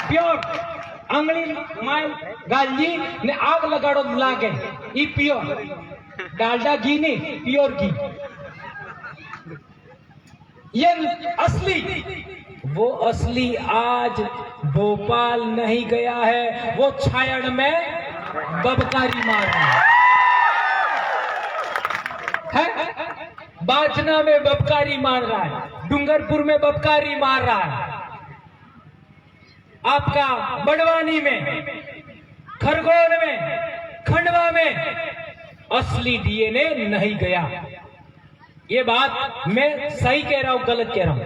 प्योर अंगली माय गाली ने आग लगाड़ो लागे ई प्योर डालडा घी नहीं, प्योर घी, ये असली। वो असली आज भोपाल नहीं गया है, वो छायड़ में बबकारी मार रहा है, बाजना में बबकारी मार रहा है, डूंगरपुर में बबकारी मार रहा है, आपका बड़वानी में, खरगोन में, खंडवा में असली डीएनए नहीं गया। ये बात मैं सही कह रहा हूं, गलत कह रहा हूं?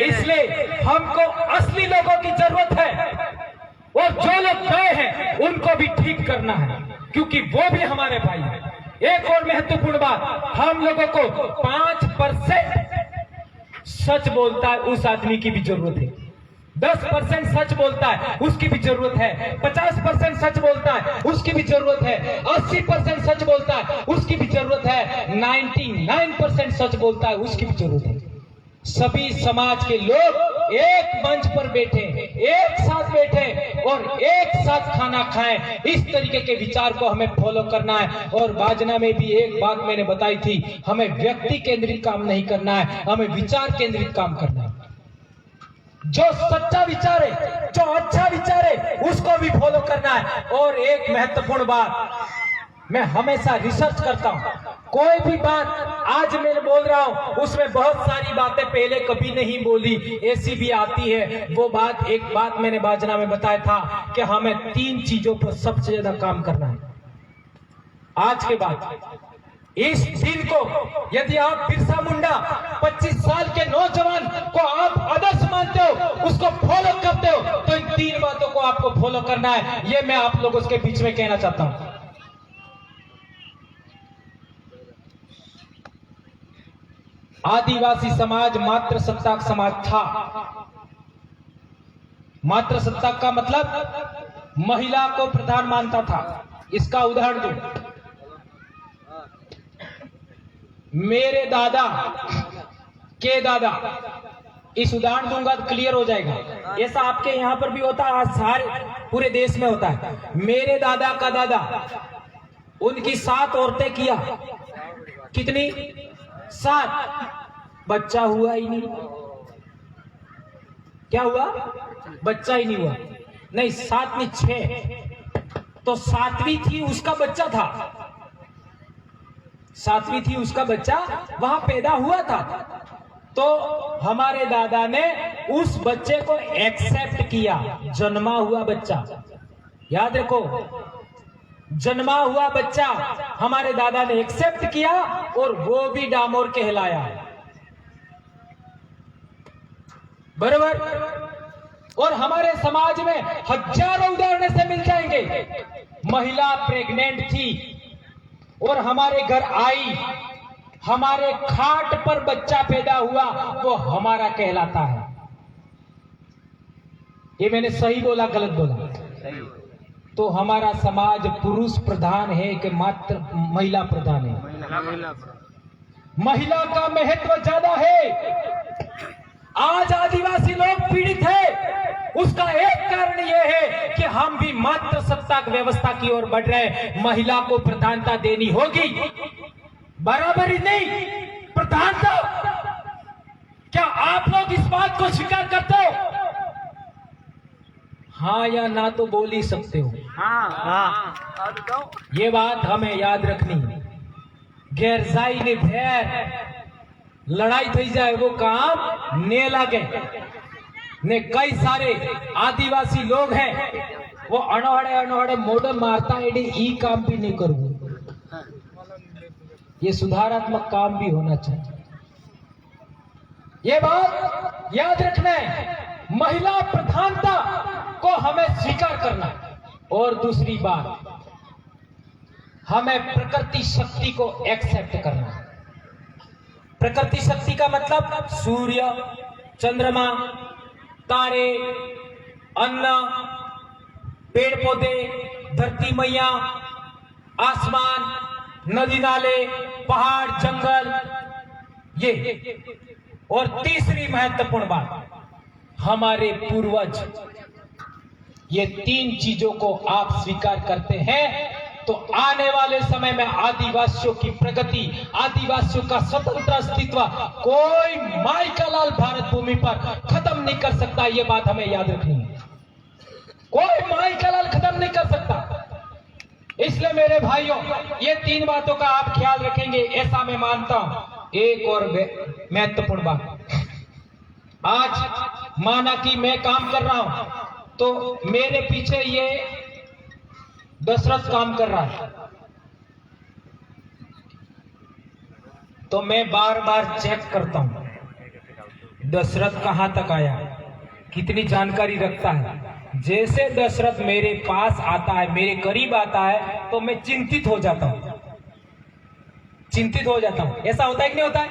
इसलिए हमको असली लोगों की जरूरत है, और जो लोग गए हैं उनको भी ठीक करना है, क्योंकि वो भी हमारे भाई हैं। एक और महत्वपूर्ण बात, हम लोगों को 5% सच बोलता है उस आदमी की भी जरूरत है, 10% सच बोलता है उसकी भी जरूरत है, 50% सच बोलता है उसकी भी जरूरत है, 80% सच बोलता है उसकी भी जरूरत है, 99% सच बोलता है उसकी भी जरूरत है। सभी समाज के लोग एक मंच पर बैठे, एक साथ बैठे और एक साथ खाना खाएं, इस तरीके के विचार को हमें फॉलो करना है। और बाजना में भी एक बात मैंने बताई थी, हमें व्यक्ति केंद्रित काम नहीं करना है, हमें विचार केंद्रित काम करना है। जो सच्चा विचार है, जो अच्छा विचार है, उसको भी फॉलो करना है। और एक महत्वपूर्ण बात, मैं हमेशा रिसर्च करता हूं, कोई भी बात आज मैं बोल रहा हूं उसमें बहुत सारी बातें पहले कभी नहीं बोली, ऐसी भी आती है। वो बात, एक बात मैंने बाजना में बताया था कि हमें 3 चीजों पर सबसे ज्यादा काम करना है आज के बाद। इस दिन को यदि आप बिरसा मुंडा 25 साल के नौजवान को आप आदर्श मानते हो, उसको फॉलो करते हो, तो इन 3 बातों को आपको फॉलो करना है। ये मैं आप लोगों के बीच में कहना चाहता हूं। आदिवासी समाज मातृसत्ताक समाज था। मातृसत्ताक का मतलब महिला को प्रधान मानता था। इसका उदाहरण दूं, मेरे दादा के दादा, इस उदाहरण दूंगा तो क्लियर हो जाएगा। ऐसा आपके यहां पर भी होता है, आज सारे पूरे देश में होता है। मेरे दादा का दादा, उनकी 7 औरतें किया, कितनी? 7। बच्चा हुआ ही नहीं। क्या हुआ? बच्चा ही नहीं हुआ। नहीं, 7 नहीं 6, तो 7वीं थी उसका बच्चा था, 7वीं थी उसका बच्चा वहां पैदा हुआ था। तो हमारे दादा ने उस बच्चे को एक्सेप्ट किया, जन्मा हुआ बच्चा। याद रखो, जन्मा हुआ बच्चा हमारे दादा ने एक्सेप्ट किया और वो भी डामोर कहलाया, बराबर। और हमारे समाज में हजारों उदाहरण से मिल जाएंगे। महिला प्रेग्नेंट थी और हमारे घर आई, हमारे खाट पर बच्चा पैदा हुआ, वो हमारा कहलाता है। ये मैंने सही बोला गलत बोला? तो हमारा समाज पुरुष प्रधान है कि मात्र महिला प्रधान है? महिला का महत्व ज्यादा है। आज आदिवासी लोग पीड़ित है, उसका एक कारण यह है कि हम भी मात्र सत्ताक व्यवस्था की ओर बढ़ रहे हैं। महिला को प्रधानता देनी होगी, बराबरी नहीं, प्रधानता। क्या आप लोग इस बात को स्वीकार करते हो? हाँ या ना तो बोल ही सकते हो। हाँ। ये बात हमें याद रखनी है। गैरजाई ने भैर लड़ाई थी जाए वो काम ने लागे ने। कई सारे आदिवासी लोग हैं वो अनोहड़े अनोहड़े मोड़ मारता है, ई काम भी नहीं करूंगा। ये सुधारात्मक काम भी होना चाहिए। ये बात याद रखना है, महिला प्रधानता को हमें स्वीकार करना है। और दूसरी बात, हमें प्रकृति शक्ति को एक्सेप्ट करना है। प्रकृति शक्ति का मतलब सूर्य, चंद्रमा, तारे, अन्न, पेड़ पौधे, धरती मैया, आसमान, नदी नाले, पहाड़, जंगल, ये। और तीसरी महत्वपूर्ण बात, हमारे पूर्वज। ये तीन चीजों को आप स्वीकार करते हैं तो आने वाले समय में आदिवासियों की प्रगति, आदिवासियों का स्वतंत्र अस्तित्व कोई माई का लाल भारत भूमि पर खत्म नहीं कर सकता। ये बात हमें याद रखनी है। कोई माई का लाल खत्म नहीं कर सकता। इसलिए मेरे भाइयों, ये तीन बातों का आप ख्याल रखेंगे ऐसा मैं मानता हूं। एक और महत्वपूर्ण बात, आज माना कि मैं काम कर रहा हूं तो मेरे पीछे ये दशरथ काम कर रहा है, तो मैं बार बार चेक करता हूं दशरथ कहां तक आया, कितनी जानकारी रखता है। जैसे दशरथ मेरे पास आता है, मेरे करीब आता है, तो मैं चिंतित हो जाता हूं, चिंतित हो जाता हूं। ऐसा होता है कि नहीं होता है?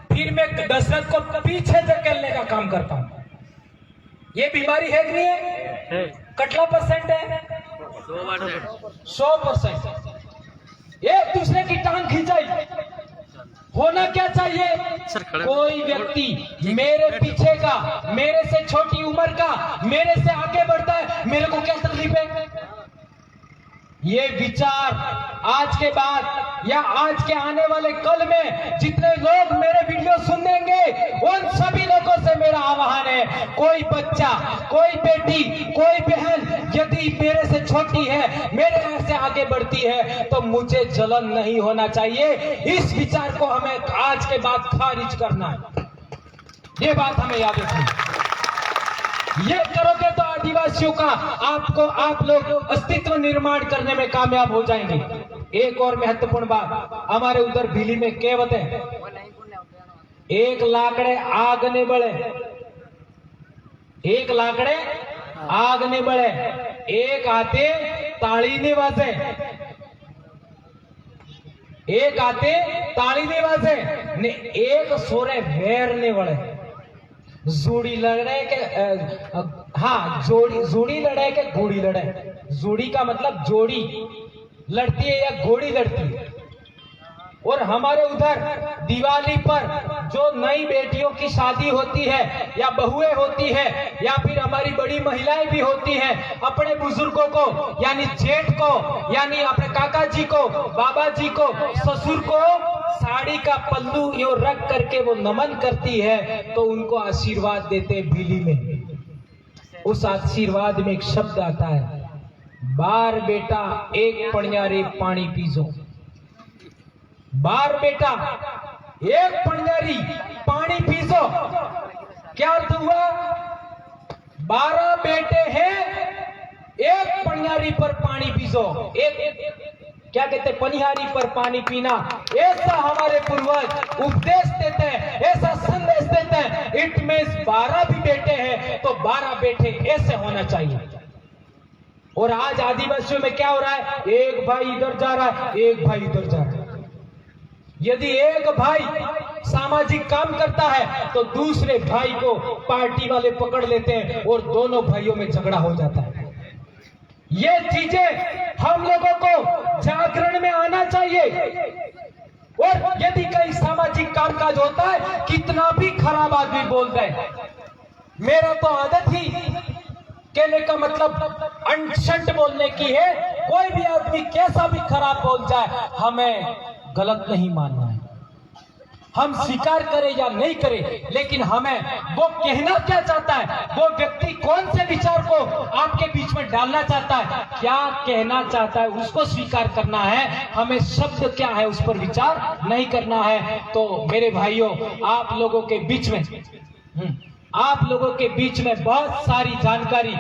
फिर मैं दशरथ को पीछे धकेलने का काम करता हूं। ये बीमारी है कि नहीं है? कितना परसेंट है? 100%। एक दूसरे की टांग खींचाई। होना क्या चाहिए? कोई व्यक्ति मेरे पीछे का, मेरे से छोटी उम्र का, मेरे से आगे बढ़ता है, मेरे को क्या तकलीफ है? ये विचार आज के बाद या आज के आने वाले कल में जितने लोग मेरे वीडियो सुनेंगे, उन सभी लोगों से मेरा आह्वान है, कोई बच्चा, कोई बेटी, कोई बहन यदि मेरे से छोटी है, मेरे से आगे बढ़ती है, तो मुझे जलन नहीं होना चाहिए। इस विचार को हमें आज के बाद खारिज करना है। ये बात हमें याद रखनी। ये करोगे तो आदिवासियों का आप लोग अस्तित्व निर्माण करने में कामयाब हो जाएंगे। एक और महत्वपूर्ण बात, हमारे उधर भीली में कहावत है, एक लाकड़े आग ने बड़े, एक लाकड़े आग ने बड़े, एक आते ताली ने वाजे, एक आते ताली ने वाजे ने एक सोरे वेर ने बड़े। जोड़ी लड़े के हाँ, जोड़ी लड़े के घोड़ी लड़े। जोड़ी का मतलब जोड़ी लड़ती है या घोड़ी लड़ती है। और हमारे उधर दिवाली पर जो नई बेटियों की शादी होती है या बहुएं होती है या फिर हमारी बड़ी महिलाएं भी होती हैं, अपने बुजुर्गों को यानी जेठ को यानी अपने काका जी को, बाबा जी को, ससुर को साड़ी का पल्लू यो रख करके वो नमन करती है, तो उनको आशीर्वाद देते भीली में। उस आशीर्वाद में एक शब्द आता है, बार बेटा एक पणियारे पानी पीजो। बार बेटा एक पणियारी पानी पीजो। क्या अर्थ हुआ? 12 बेटे हैं, एक पनिहारी पर पानी पीजो, एक क्या कहते हैं, पनिहारी पर पानी पीना, ऐसा हमारे पूर्वज उपदेश देते हैं, ऐसा संदेश देते हैं। इट मींस 12 भी बेटे हैं तो 12 बेटे ऐसे होना चाहिए। और आज आदिवासियों में क्या हो रहा है, एक भाई इधर जा रहा है, एक भाई इधर जा रहा है। यदि एक भाई सामाजिक काम करता है तो दूसरे भाई को पार्टी वाले पकड़ लेते हैं और दोनों भाइयों में झगड़ा हो जाता है। ये चीजें हम लोगों को जागरण में आना चाहिए। और यदि कहीं सामाजिक कामकाज होता है, कितना भी खराब आदमी बोल दे, मेरा तो आदत ही कहने का मतलब अनशंट बोलने की है। कोई भी आदमी कैसा भी खराब बोल जाए, हमें गलत नहीं मानना है। हम स्वीकार करें या नहीं करें, लेकिन हमें वो कहना क्या चाहता है, वो व्यक्ति कौन से विचार को आपके बीच में डालना चाहता है, क्या कहना चाहता है, उसको स्वीकार करना है। हमें शब्द क्या है उस पर विचार नहीं करना है। तो मेरे भाइयों, आप लोगों के बीच में बहुत सारी जानकारी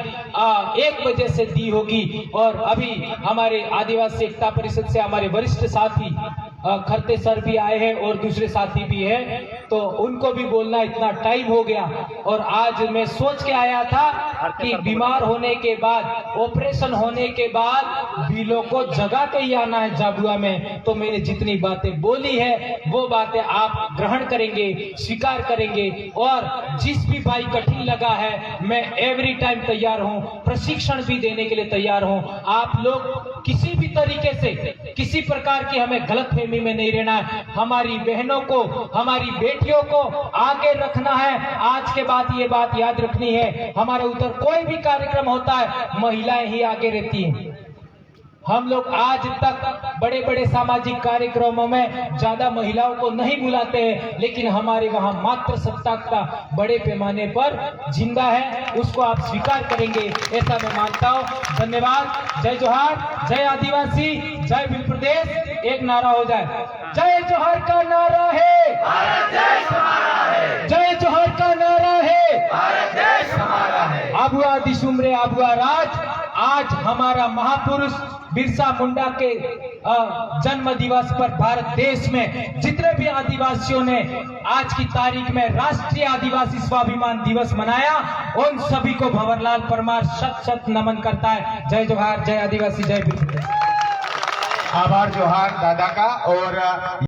1 बजे से दी होगी। और अभी हमारे आदिवासी एकता परिषद से हमारे वरिष्ठ साथी खरते सर भी आए हैं और दूसरे साथी भी हैं, तो उनको भी बोलना इतना टाइम हो गया। और आज मैं सोच के आया था कि बीमार होने के बाद, ऑपरेशन होने के बाद बिलों को जगा के ही आना है जाबुआ में। तो मैंने जितनी बातें बोली है वो बातें आप ग्रहण करेंगे, स्वीकार करेंगे। और जिस भी भाई कठिन लगा है, मैं एवरी टाइम तैयार हूं, प्रशिक्षण भी देने के लिए तैयार हूं। आप लोग किसी भी तरीके से, किसी प्रकार की हमें गलतफहमी में नहीं रहना है। हमारी बहनों को, हमारी बेटियों को आगे रखना है। आज के बाद ये बात याद रखनी है, हमारे उधर कोई भी कार्यक्रम होता है, महिलाएं ही आगे रहती हैं। हम लोग आज तक बड़े बड़े सामाजिक कार्यक्रमों में ज्यादा महिलाओं को नहीं बुलाते हैं, लेकिन हमारे वहां मातृसत्ताकता बड़े पैमाने पर जिंदा है, उसको आप स्वीकार करेंगे, ऐसा मैं मानता हूं। धन्यवाद। जय जोहार, जय आदिवासी, जय भील प्रदेश। एक नारा हो जाए, जय जोहार का नारा है, भारत देश हमारा है। जय जोहार का नारा है, भारत देश हमारा है। आबुआ दिसुमरे आबुआ राज। आज हमारा महापुरुष बिरसा मुंडा के जन्म दिवस पर भारत देश में जितने भी आदिवासियों ने आज की तारीख में राष्ट्रीय आदिवासी स्वाभिमान दिवस मनाया, उन सभी को भंवरलाल परमार शत शत नमन करता है। जय जोहार, जय आदिवासी, जय भील। आभार जोहार दादा का। और